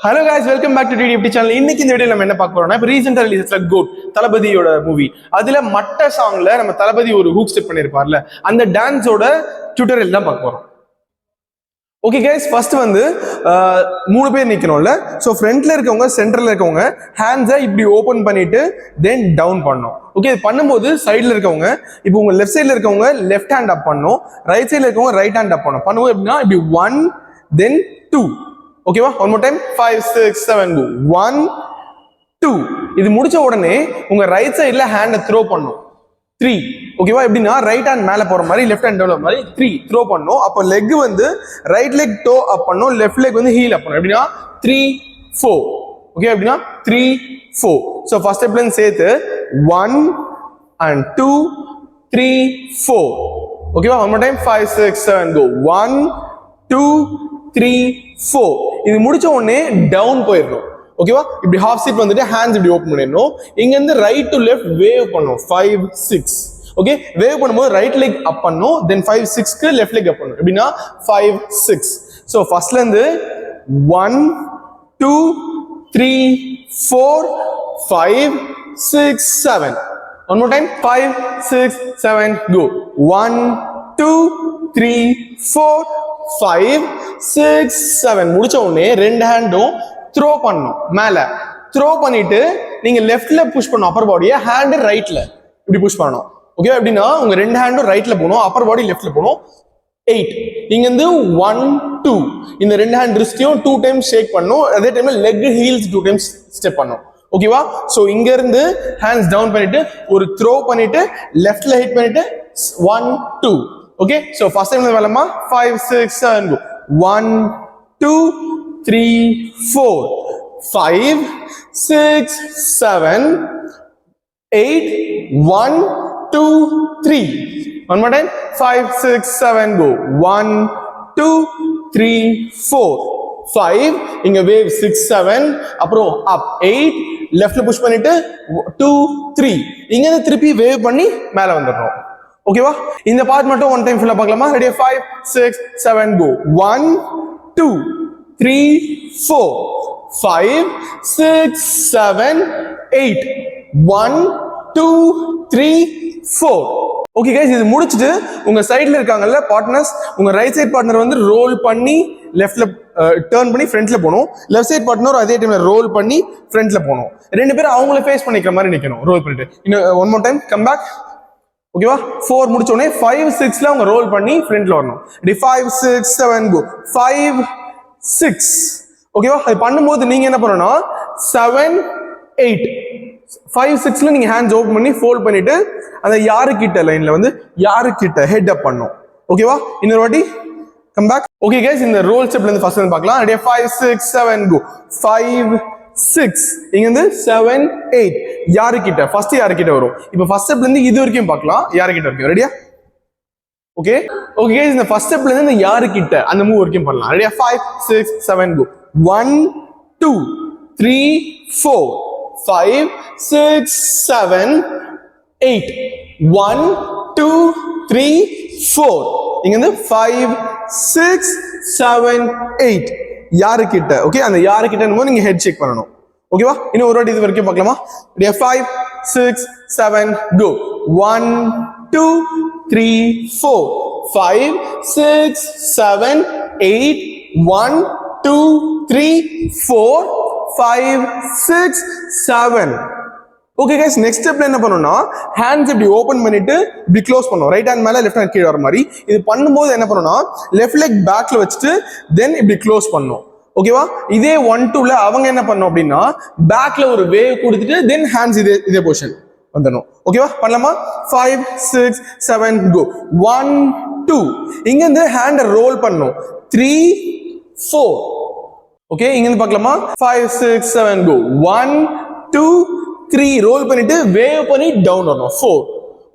Hello guys, welcome back to டிடிஎஃப்டி channel. இன்னைக்கு இந்த வீடியோல நம்ம என்ன பார்க்க போறோம்னா, இப்போ ரீசெண்டா ரிலீஸ்ல கோட் தளபதியோட மூவி, அதுல மட்ட சாங்ல நம்ம தளபதி ஒரு ஹூக் ஸ்டெப் பண்ணிருப்பார்ல, அந்த டான்ஸோட டியூட்டோரியல் தான் பார்க்க போறோம். ஓகே கைஸ், ஃபர்ஸ்ட் வந்து 3 பேர் நிக்கணும்ல. ஸோ ஃப்ரண்ட்ல இருக்கவங்க, சென்டர்ல இருக்கவங்க ஹேண்ட்ஸை இப்படி ஓப்பன் பண்ணிட்டு தென் டவுன் பண்ணணும். ஓகே, இது பண்ணும்போது சைட்ல இருக்கவங்க, இப்போ உங்க லெஃப்ட் சைட்ல இருக்கவங்க லெஃப்ட் ஹேண்ட் அப் பண்ணணும், ரைட் சைட்ல இருக்கவங்க ரைட் ஹேண்ட் அப் பண்ணணும். பண்ணும்போது எப்படின்னா இப்படி 1 then 2. ஓகேவா? One more time, 5 6 7 go 1 2. இது முடிச்ச உடனே உங்க ரைட் சைட்ல ஹேண்டை த்ரோ பண்ணும் 3. ஓகேவா? எப்படின்னா ரைட் ஹேண்ட் மேல போற மாதிரி, லெஃப்ட் ஹேண்ட் டவுன் மாதிரி 3 த்ரோ பண்ணும். அப்போ லெக் வந்து ரைட் லெக் டோ அப் பண்ணும், லெஃப்ட் லெக் வந்து ஹீல் அப் பண்ணும். எப்படின்னா 3 4. ஓகே, எப்படின்னா 3 4. ஸோ ஃபர்ஸ்ட் ஸ்டெப்ல இருந்து சேர்த்து 1 and 2 3 4. ஓகேவா? One more time, 5 6 7 go 1 2 3 4. இது முடிச்ச உடனே டவுன் போயிடணும். ஓகேவா? இப்படி ஹாஃப் சீட் வந்துட்டு ஹேண்ட்ஸ் இப்படி ஓப்பன் பண்ணிடணும். இங்க இருந்து ரைட் டு லெஃப்ட் வேவ் பண்ணும் 5 6. ஓகே, வேவ் பண்ணும்போது ரைட் லெக் அப் பண்ணும், தென் 5 6க்கு லெஃப்ட் லெக் அப் பண்ணும். எப்படின்னா 5 6. ஸோ ஃபர்ஸ்ட்ல இருந்து 1 2 3 4 5 6 7. One more time, 5 6 7 go 1 2 3 4 5 6 7. முடிச்ச உடனே ரெண்டு ஹேண்டும் த்ரோ பண்ணணும். மேல த்ரோ பண்ணிட்டு நீங்க லெஃப்ட்ல புஷ் பண்ணணும் அப்பர் பாடியை, ஹேண்ட் ரைட்ல இப்படி புஷ் பண்ணணும். ஓகே, எப்படின்னா உங்க ரெண்டு ஹேண்டும் ரைட்ல போகணும், அப்பர் பாடி லெஃப்ட்ல போகணும். 8. இங்க இருந்து 1 2. இந்த ரெண்டு ஹேண்ட் ரிஸ்டையும் 2 டைம்ஸ் ஷேக் பண்ணணும். அதே டைம்ல லெக் ஹீல்ஸ் 2 டைம்ஸ் ஸ்டெப் பண்ணணும். ஓகேவா? சோ இங்க இருந்து ஹேண்ட்ஸ் டவுன் பண்ணிட்டு ஒரு த்ரோ பண்ணிட்டு லெஃப்ட்ல ஹிட் பண்ணிட்டு 1 2. ஓகே, சோ ஃபர்ஸ்ட் டைம்ல வரலாமா? 5 6 7 go 1 2 3 4 5 6 7 8 1 2 3. One more time, 5 6 7 go 1 2 3 4 5. இங்க வேவ் 6 7, அப்புறம் அப் 8, லெஃப்ட்ல புஷ் பண்ணிட்டு 2 3. இங்க இருந்து திருப்பி வேவ் பண்ணி மேல வந்துடுறோம். ஓகேவா? இந்த பார்ட் மட்டும் ஒன் டைம் ஃபுல்லா பார்க்கலாமா? ரெடியா? 5 6 7 go 1 2 3 4 5 6 7 8 1 2 3 4. ஓகே கைஸ், இது முடிச்சிட்டு உங்க சைடுல இருக்காங்கல்ல பார்ட்னர்ஸ், உங்க ரைட் சைடு பார்ட்னர் வந்து ரோல் பண்ணி லெஃப்ட்ல டர்ன் பண்ணி ஃப்ரண்ட்ல போகணும். லெஃப்ட் சைடு பார்ட்னர் அதே டைம்ல ரோல் பண்ணி ஃப்ரண்ட்ல போகணும். ரெண்டு பேரும் அவங்கள ஃபேஸ் பண்ணிக்கிற மாதிரி நிக்கணும் ரோல் பண்ணிட்டு. இன்னும் one more time, come back. ஓகேவா? 4 முடிச்ச உடனே 5 6ல அவங்க ரோல் பண்ணி ஃப்ரண்ட்ல வரணும். 5 6 7 go 5 6. ஓகேவா? அது பண்ணும்போது நீங்க என்ன பண்ணணும்னா 7 8 5 6ல நீங்க ஹேண்ட்ஸ் ஓபன் பண்ணி ஃபோல்ட் பண்ணிட்டு அந்த யாரு கிட்ட லைன்ல வந்து யாரு கிட்ட ஹெட் அப் பண்ணும். ஓகேவா? இன்னொரு வாட்டி கம் பேக். ஓகே கைஸ், இந்த ரோல் ஸ்டெப்ல இருந்து ஃபர்ஸ்ட் பார்க்கலாம். ரெடியா? 5 6 7 go 5 6. இங்க இருந்து 7 8. யாரு கிட்ட ஃபர்ஸ்ட் யாரு கிட்ட வரும்? இப்போ ஃபர்ஸ்ட் ஸ்டெப்ல இருந்து இது வரைக்கும் பார்க்கலாம், யாரு கிட்ட வரைக்கும். ரெடியா? ஓகே ஓகே கைஸ், இந்த ஃபர்ஸ்ட் ஸ்டெப்ல இருந்து யாரு கிட்ட அந்த மூவ் வரைக்கும் பண்ணலாம். ரெடியா? 5 6 7 go 1 2 3 4 5 6 7 8 1 2 3 4. இங்க இருந்து 5 6 7 8. யாரு கிட்ட? ஓகே, அந்த யாரு கிட்ட நீங்க ஹெட் செக் பண்ணணும். ஓகேவா? இன்னும் ஒரு வாட்டி இது வரைக்கும் பார்க்கலாமா? 5 6 7 go 1 2 3 4 5 6 7 8 1 2 3 4 5 6 7. ஓகே கைஸ், நெக்ஸ்ட் ஸ்டெப்ல என்ன பண்ணணும்னா ஹேண்ட்ஸ் இப்படி ஓபன் பண்ணிட்டு இப்படி க்ளோஸ் பண்ணணும். ரைட் ஹேண்ட் மேல லெஃப்ட் ஹேண்ட் கீழே வர மாதிரி. இது பண்ணும்போது என்ன பண்ணணும்னா லெஃப்ட் லெக் பேக்ல வச்சுட்டு தென் இப்படி க்ளோஸ் பண்ணணும். ஓகேவா? இதே 1 2ல அவங்க என்ன பண்ணணும் அப்படின்னா பேக்ல ஒரு வேவ் கொடுத்துட்டு தென் ஹேண்ட்ஸ் இதே பொசிஷன் வந்துடணும். ஓகேவா? பண்ணலாமா? 5 6 7 go 1 2. இங்க இருந்து ஹேண்ட ரோல் பண்ணணும் 3 4. ஓகே, இங்க இருந்து பார்க்கலாமா? 5 6 7 go 1 2 3. ரோல் பண்ணிட்டு வேவ் பண்ணி டவுன் வரணும் 4.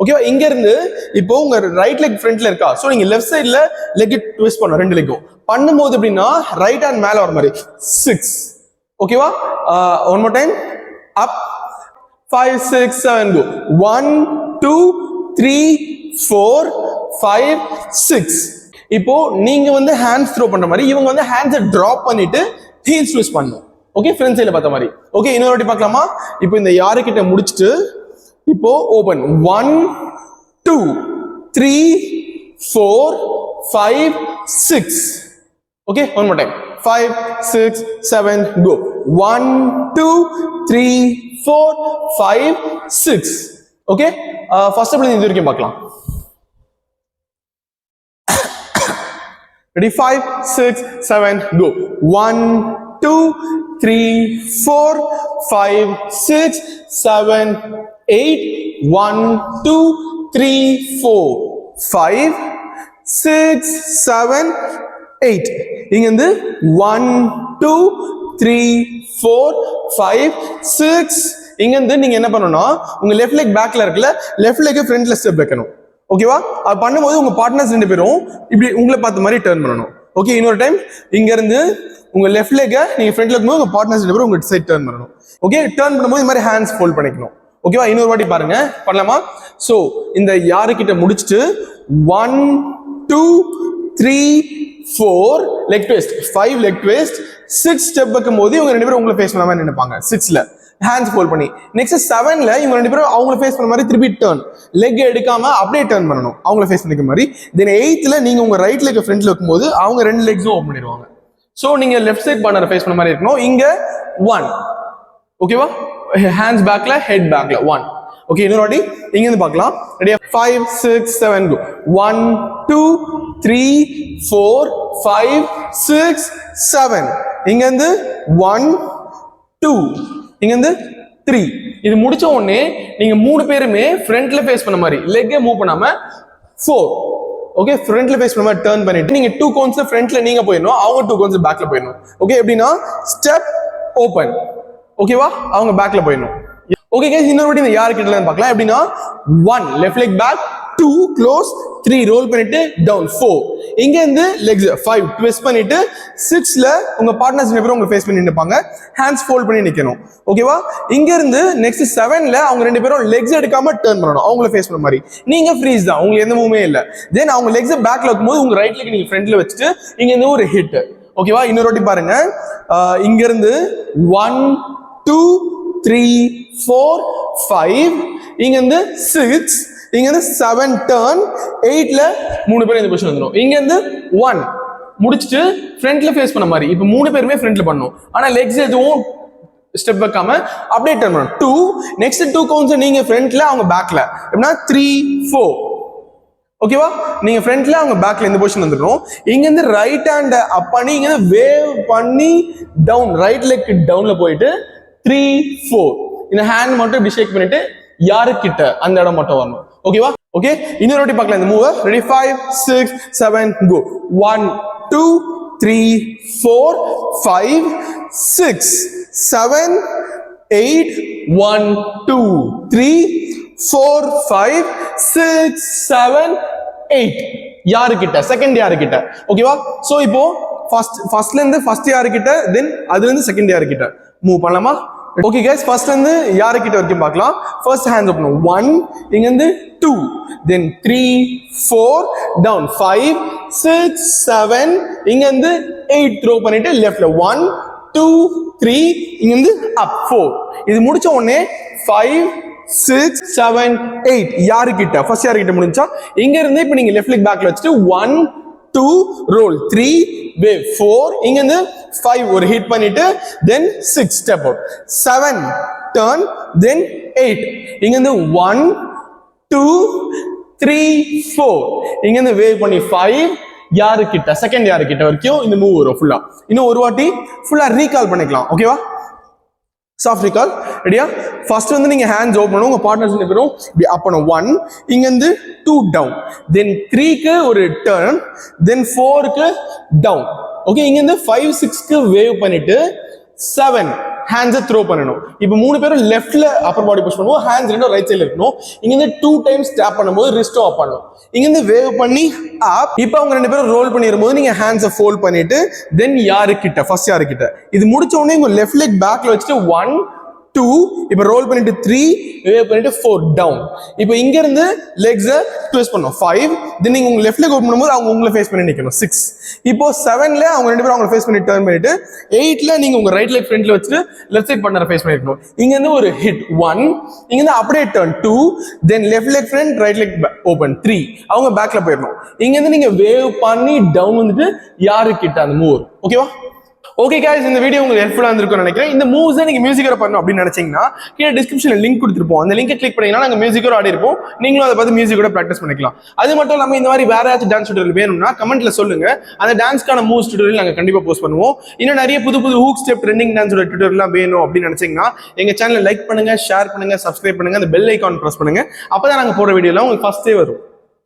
ஓகேவா? இங்க இருந்து இப்போ உங்க ரைட் லெக் ஃப்ரண்ட்ல இருக்கா, சோ நீங்க லெஃப்ட் சைடுல லெக் ட்விஸ்ட் பண்ணணும். ரெண்டு லெக்கும் பண்ணும்போது எப்படின்னா ரைட் ஹேண்ட் மேல வர மாதிரி 6. ஓகேவா? ஒன் மோர் டைம், அப் 5 6 7 go 1 2 3 4 5 6. இப்போ நீங்க வந்து ஹேண்ட்ஸ் த்ரோ பண்ற மாதிரி இவங்க வந்து ஹேண்ட்ஸை டிராப் பண்ணிட்டு ஹீல்ஸ் யூஸ் பண்ணணும். ஓகே, ஃப்ரண்ட் சைடுல பார்த்த மாதிரி. ஓகே, இன்னொரு வாட்டி பார்க்கலாமா? இப்போ இந்த யாருக்கிட்ட முடிச்சுட்டு இப்போ open 1 2 3 4 5 6. Okay, one more time. 5 6 7 go. 1 2 3 4 5 6. Okay, first அப்படி இது வரைக்கும் பார்க்கலாம். Ready? 5 6 7 go. 1 2 3 4 5 6 7 8. 1 2 3 4 5 6 7 8. இங்க இருந்து 1 2 3 4 5 6. இங்க இருந்து நீங்க என்ன பண்ணணும்னா உங்க லெஃப்ட் லெக் பேக்ல இருக்குல்ல, லெஃப்ட் லெக் ஃப்ரண்ட்ல ஸ்டெப் வைக்கணும். ஓகேவா? அது பண்ணும்போது உங்க பார்ட்னர்ஸ் 2 பேரும் இப்படி உங்களை பார்த்த மாதிரி டர்ன் பண்ணணும். ஓகே, இன்னொரு டைம் இங்க இருந்து உங்க லெஃப்ட் லெக்க நீங்க ஃப்ரண்ட்ல இருக்கும்போது உங்க பார்ட்னர்ஸ் 2 பேரும் உங்க சைடு டர்ன் பண்ணணும். ஓகே, டர்ன் பண்ணும்போது இந்த மாதிரி ஹேண்ட்ஸ் ஃபோல்ட் பண்ணிக்கணும். ஓகேவா? இன்னொரு வாட்டி பாருங்க, பண்ணலாமா? சோ இந்த யாருக்கிட்ட முடிச்சுட்டு 1 2 3 4 leg twist, 5 leg twist, 6 step வைக்கும் போது இவங்க 2 பேரும் உங்களை ஃபேஸ் பண்ண மாதிரி நினைப்பாங்க. 6ல ஹேண்ட்ஸ் ஃபோல்ட் பண்ணி, நெக்ஸ்ட் 7ல இவங்க 2 பேரும் அவங்கள ஃபேஸ் பண்ண மாதிரி திருப்பி டர்ன், லெக் எடுக்காம அப்படியே டர்ன் பண்ணணும் அவங்கள ஃபேஸ் பண்ணிக்க மாதிரி. தென் 8ல நீங்க உங்க ரைட் லெக் ஃப்ரண்ட்ல வைக்கும்போது அவங்க 2 லெக்ஸும் ஓப்பன் பண்ணிடுவாங்க. சோ நீங்க லெஃப்ட் சைட் பார்ட்னர் ஃபேஸ் பண்ண மாதிரி இருக்கணும். இங்க 1. ஓகேவா? ஹேண்ட்ஸ் பேக்ல, ஹெட் பேக்ல 1. ஓகே, இன்னொரு வாட்டி இங்க இருந்து பார்க்கலாம். ரெடியா? 5 6 7 go. 1 2 3 4 5 6 7. இங்க இருந்து 1 2. இங்க இருந்து 3. இது முடிச்ச உடனே நீங்க 3 பேருமே ஃப்ரண்ட்ல ஃபேஸ் பண்ண மாதிரி, லெக்கை மூவ் பண்ணாம 4. ஓகே, ஃப்ரண்ட்ல ஃபேஸ் பண்ண மாதிரி டர்ன் பண்ணிட்டு நீங்க 2 கவுண்ட்ஸ் ஃப்ரண்ட்ல நீங்க போயிடணும், அவங்க 2 கவுண்ட்ஸ் பேக்ல போயிடணும். ஓகே, எப்படின்னா ஸ்டெப் ஓபன். ஓகேவா? அவங்க பேக்ல போயிடணும். ஓகே கைஸ், இன்னொரு வாட்டி இந்த யாருக்கிட்ட பார்க்கலாம். எப்படின்னா 1 left leg back, 2 close, 3 roll பண்ணிட்டு டவுன், 4 இங்க இருந்து லெக்ஸ் 5 ட்விஸ்ட் பண்ணிட்டு 6ல உங்க பார்ட்னர்ஸ் 2 பேரும் உங்க ஃபேஸ் பண்ணி நிப்பாங்க, ஹேண்ட்ஸ் ஃபோல்ட் பண்ணி நிக்கணும். ஓகேவா? இங்க இருந்து நெக்ஸ்ட் 7ல அவங்க 2 பேரும் லெக்ஸ் எடுக்காம டர்ன் பண்ணணும் அவங்கள ஃபேஸ் பண்ண மாதிரி. நீங்க ஃப்ரீஸ் தான், உங்களுக்கு எந்த மூவ்மே இல்ல. தென் அவங்க லெக்ஸ் பேக்ல வைக்கும்போது உங்க ரைட் லெக் நீங்க ஃப்ரண்ட்ல வச்சுட்டு இங்க இருந்து ஒரு ஹிட். ஓகேவா? இன்னொரு வாட்டி பாருங்க. இங்க இருந்து 1 2 3 4 5, இங்க இருந்து 6, இங்க இருந்து 7 டர்ன், 8ல 3 பேரும் இந்த பொசிஷன் வந்துரும். இங்க இருந்து 1 முடிச்சிட்டு ஃப்ரண்ட்ல ஃபேஸ் பண்ண மாதிரி. இப்போ 3 பேருமே ஃப்ரண்ட்ல பண்ணணும், ஆனா லெக்ஸ் எதுவும் ஸ்டெப் வைக்காம அப்படியே டர்ன் பண்ணணும். 2 நெக்ஸ்ட் 2 கவுண்ட்ஸ் நீங்க ஃப்ரண்ட்ல அவங்க பேக்ல, எப்படின்னா 3 4. ஓகேவா? நீங்க ஃப்ரண்ட்ல அவங்க பேக்ல இந்த பொசிஷன் வந்துடும். இங்க இருந்து ரைட் ஹேண்ட் அப் பண்ணி இங்க இருந்து வேவ் பண்ணி டவுன், ரைட் லெக் டவுன்ல போயிட்டு 3 4 இந்த ஹேண்ட் மட்டும் இப்படி ஷேக் பண்ணிட்டு யாருக்கிட்ட அந்த இடம் மட்டும் வரணும். ஓகேவா? ஓகே, இன்னொரு வாட்டி பார்க்கலாம் இந்த மூவ். ரெடி? 5 6 7 go. 1 2 3 4 5 6 7 8 1 2 3 4 5 6 7 8 யாருக்கிட்ட, செகண்ட் யாருக்கிட்ட. ஓகேவா? சோ இப்போ ஃபர்ஸ்ட்ல இருந்து ஃபர்ஸ்ட் யாருக்கிட்ட, தென் அதுல இருந்து செகண்ட் யாருக்கிட்ட மூவ் பண்ணலாமா? ஓகே கைஸ், ஃபர்ஸ்ட் வந்து யாருக்கிட்ட வரைக்கும் பார்க்கலாம். ஃபர்ஸ்ட் ஹேண்ட்ஸ் ஓபன் 1, இங்க இருந்து 2, தென் 3 4 டவுன், 5 6 7, இங்க இருந்து 8 த்ரோ பண்ணிட்டு லெஃப்ட்ல 1 2 3, இங்க இருந்து அப் 4. இது முடிச்ச உடனே 5 6 7 8 யாருக்கிட்ட, ஃபர்ஸ்ட் யாருக்கிட்ட முடிஞ்சா இங்க இருந்து இப்போ நீங்க லெஃப்ட் லெக் பேக்ல வச்சுட்டு 1 2 ரோல், 3 wave, 4 இங்க இருந்து 5 ஒரு ஹிட் பண்ணிட்டு தென் 6 ஸ்டெப் அவுட், 7 டர்ன், தென் 8 இங்க இருந்து 1 2 3 4 இங்க இருந்து வேவ் பண்ணி 5 யாருக்கிட்ட, செகண்ட் யாருக்கிட்ட வரைக்கும் இந்த மூவ் வரும் ஃபுல்லா. இன்னும் ஒரு வாட்டி ஃபுல்லா ரீகால் பண்ணிக்கலாம். ஓகேவா? Soft recall. ரெடியா? ஃபர்ஸ்ட் வந்து நீங்க ஹேண்ட்ஸ் ஓபன் பண்ணுங்க, உங்க பார்ட்னர்ஸ் 2 பேரும் இப்படி அப் பண்ணணும். 1 இங்க இருந்து 2 டவுன், தென் 3க்கு ஒரு டர்ன், தென் 4க்கு டவுன். ஓகே, இங்க இருந்து 5 6க்கு வேவ் பண்ணிட்டு 7 ஹேண்ட்ஸை த்ரோ பண்ணணும். இப்போ 3 பேரும் லெஃப்ட்ல அப்பர் பாடி புஷ் பண்ணுவோம், ஹேண்ட்ஸ் 2 ரைட் சைடுல இருக்கணும். இங்க இருந்து 2 டைம்ஸ் டேப் பண்ணும்போது ரிஸ்டும் அப் பண்ணணும். இங்க இருந்து வேவ் பண்ணி அப். இப்போ அவங்க 2 பேரும் ரோல் பண்ணிரும்போது நீங்க ஹேண்ட்ஸை ஃபோல்ட் பண்ணிட்டு தென் யாருக்கிட்ட, ஃபர்ஸ்ட் யாருக்கிட்ட. இது முடிச்ச உடனே உங்க லெஃப்ட் லெக் பேக்ல வச்சுட்டு 1 2, இப்போ ரோல் பண்ணிட்டு 3, வேவ் பண்ணிட்டு 4 டவுன். இப்போ இங்க இருந்து லெக்ஸை ட்விஸ்ட் பண்ணோம் 5, தென் நீங்க உங்க லெஃப்ட் லெக் ஓபன் பண்ணும்போது அவங்க உங்களை ஃபேஸ் பண்ணி நிக்கணும் 6. இப்போ 7ல அவங்க ரெண்டு பேரும் அவங்களை ஃபேஸ் பண்ணி டர்ன் பண்ணிட்டு 8ல நீங்க உங்க ரைட் லெக் ஃப்ரண்ட்ல வச்சுட்டு லெஃப்ட் சைட் பார்ட்னர் ஃபேஸ் பண்ணிருக்கணும். இங்க இருந்து ஒரு ஹிட் 1, இங்க இருந்து அப்படியே டர்ன் 2, தென் left leg front right leg open 3, அவங்க பேக்ல போயிடணும். இங்க இருந்து நீங்க வேவ் பண்ணி டவுன் வந்துட்டு யாரு கிட்ட அந்த மூவ் வரும். ஓகேவா? ஓகே गाइस, இந்த வீடியோ உங்களுக்கு ஹெல்ப்ஃபுல்லா இருந்திருக்கும்னு நினைக்கிறேன். இந்த மூவ்ஸ் நீங்க மியூசிக்கோட பண்ணணும் அப்படின்னு நினைச்சீங்கன்னா கீழே டிஸ்கிரிப்ஷன்ல லிங்க் கொடுத்துருப்போம். அந்த லிங்கை கிளிக் பண்ணீங்கன்னா நாங்க மியூசிக்கோட ஆடி இருப்போம். நீங்களும் அதை பார்த்து மியூசிக்கோட பிராக்டிஸ் பண்ணிக்கலாம். அது மட்டும் இல்லாம இந்த மாதிரி வேற ஏதாச்சும் டான்ஸ் டியூட்டோரியல் வேணும்னா கமெண்ட்ல சொல்லுங்க. அந்த டான்ஸ்க்கான மூவ்ஸ் டியூட்டோரியல் நாங்க கண்டிப்பா போஸ்ட் பண்ணுவோம். இன்னும் நிறைய புது புது ஹூக் ஸ்டெப் ட்ரெண்டிங் டான்ஸோட டியூட்டோரியல்லாம் வேணும் அப்படின்னு நினைச்சீங்கன்னா எங்க சேனலை லைக் பண்ணுங்க, ஷேர் பண்ணுங்க, சப்ஸ்கிரைப் பண்ணுங்க, அந்த பெல் ஐகான் பிரஸ் பண்ணுங்க. அப்பதான் நாங்க போற வீடியோல உங்களுக்கு ஃபர்ஸ்டே வரும்.